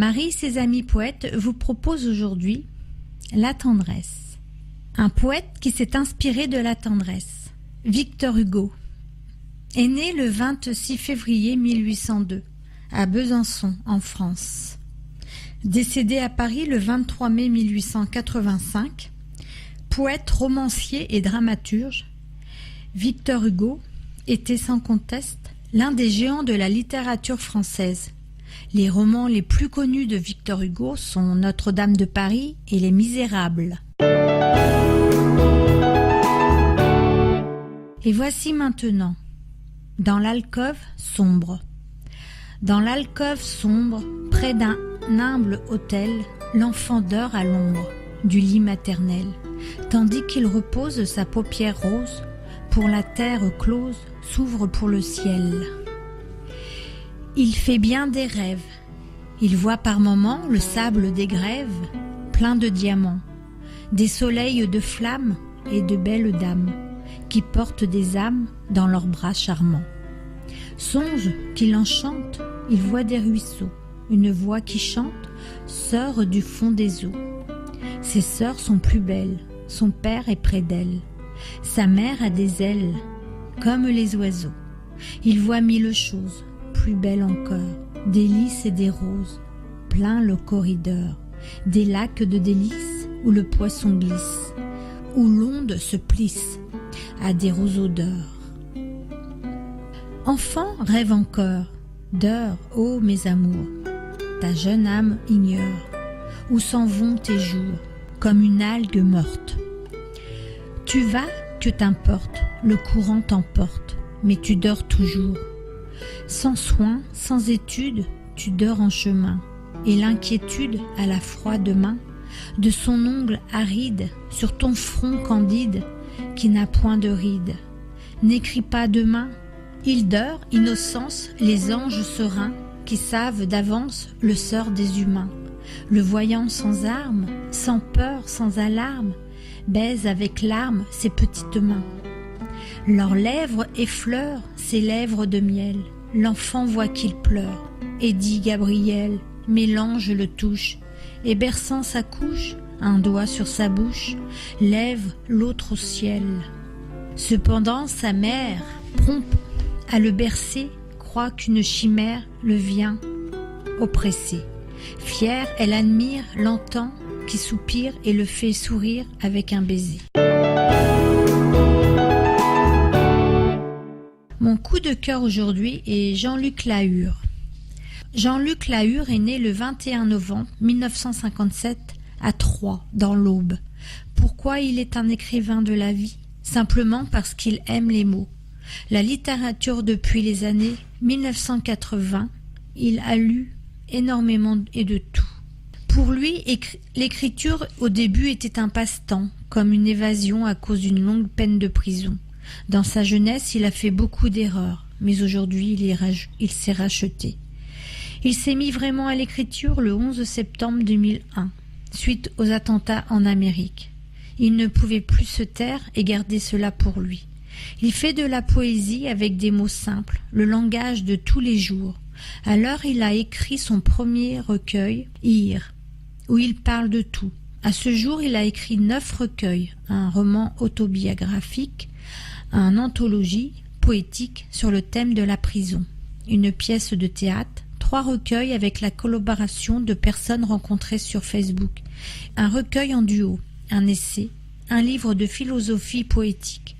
Marie et ses amis poètes vous proposent aujourd'hui La tendresse. Un poète qui s'est inspiré de la tendresse, Victor Hugo, est né le 26 février 1802 à Besançon, en France. Décédé à Paris le 23 mai 1885, poète, romancier et dramaturge, Victor Hugo était sans conteste l'un des géants de la littérature française. Les romans les plus connus de Victor Hugo sont Notre-Dame de Paris et Les Misérables. Et voici maintenant, dans l'alcôve sombre. Dans l'alcôve sombre, près d'un humble autel, l'enfant dort à l'ombre du lit maternel, tandis qu'il repose sa paupière rose, pour la terre close s'ouvre pour le ciel. Il fait bien des rêves, il voit par moments le sable des grèves, plein de diamants, des soleils de flammes et de belles dames, qui portent des âmes dans leurs bras charmants. Songe qu'il enchante, il voit des ruisseaux, une voix qui chante sort du fond des eaux. Ses sœurs sont plus belles, son père est près d'elle, sa mère a des ailes, comme les oiseaux. Il voit mille choses, plus belles encore, des lys et des roses, plein le corridor, des lacs de délices où le poisson glisse, où l'onde se plisse à des roseaux d'or. Enfant rêve encore, dors, ô mes amours, ta jeune âme ignore, où s'en vont tes jours, comme une algue morte. Tu vas, que t'importe, le courant t'emporte, mais tu dors toujours. Sans soin, sans étude, tu dors en chemin, et l'inquiétude à la froide main de son ongle aride sur ton front candide qui n'a point de rides. N'écris pas demain, il dort, innocence, les anges sereins qui savent d'avance le sort des humains. Le voyant sans armes, sans peur, sans alarme, baise avec larmes ses petites mains. Leurs lèvres effleurent ses lèvres de miel. L'enfant voit qu'il pleure et dit Gabriel, mais l'ange le touche et berçant sa couche, un doigt sur sa bouche, lève l'autre au ciel. Cependant sa mère, prompte à le bercer, croit qu'une chimère le vient oppresser. Fière, elle admire, l'entend qui soupire et le fait sourire avec un baiser. Mon coup de cœur aujourd'hui est Jean-Luc Lahure. Jean-Luc Lahure est né le 21 novembre 1957 à Troyes, dans l'Aube. Pourquoi il est un écrivain de la vie? Simplement parce qu'il aime les mots. La littérature depuis les années 1980, il a lu énormément et de tout. Pour lui, l'écriture au début était un passe-temps, comme une évasion à cause d'une longue peine de prison. Dans sa jeunesse, il a fait beaucoup d'erreurs, mais aujourd'hui, il s'est racheté. Il s'est mis vraiment à l'écriture le 11 septembre 2001, suite aux attentats en Amérique. Il ne pouvait plus se taire et garder cela pour lui. Il fait de la poésie avec des mots simples, le langage de tous les jours. Alors il a écrit son premier recueil, Ir, où il parle de tout. À ce jour, il a écrit 9 recueils, un roman autobiographique, une anthologie poétique sur le thème de la prison, une pièce de théâtre, 3 recueils avec la collaboration de personnes rencontrées sur Facebook, un recueil en duo, un essai, un livre de philosophie poétique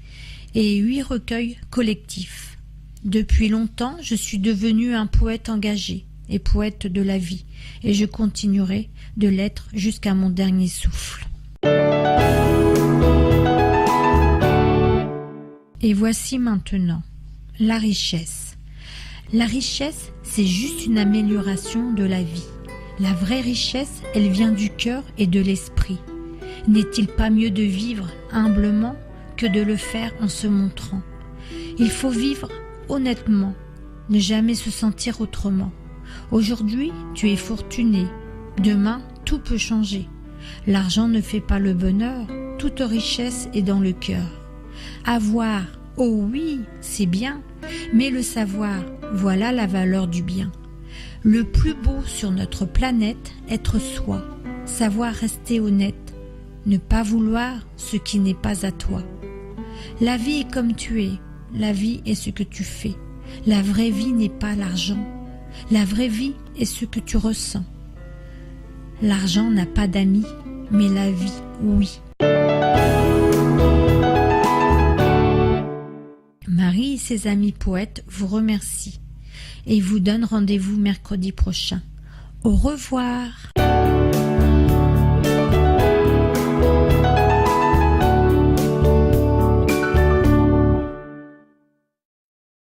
et 8 recueils collectifs. Depuis longtemps, je suis devenu un poète engagé et poète de la vie, et je continuerai de l'être jusqu'à mon dernier souffle. Et voici maintenant la richesse. La richesse, c'est juste une amélioration de la vie. La vraie richesse, elle vient du cœur et de l'esprit. N'est-il pas mieux de vivre humblement que de le faire en se montrant? Il faut vivre honnêtement, ne jamais se sentir autrement. Aujourd'hui, tu es fortuné. Demain, tout peut changer. L'argent ne fait pas le bonheur. Toute richesse est dans le cœur. Avoir, oh oui, c'est bien, mais le savoir, voilà la valeur du bien. Le plus beau sur notre planète, être soi, savoir rester honnête, ne pas vouloir ce qui n'est pas à toi. La vie est comme tu es, la vie est ce que tu fais. La vraie vie n'est pas l'argent, la vraie vie est ce que tu ressens. L'argent n'a pas d'amis, mais la vie, oui. Marie et ses amis poètes vous remercient et vous donnent rendez-vous mercredi prochain. Au revoir.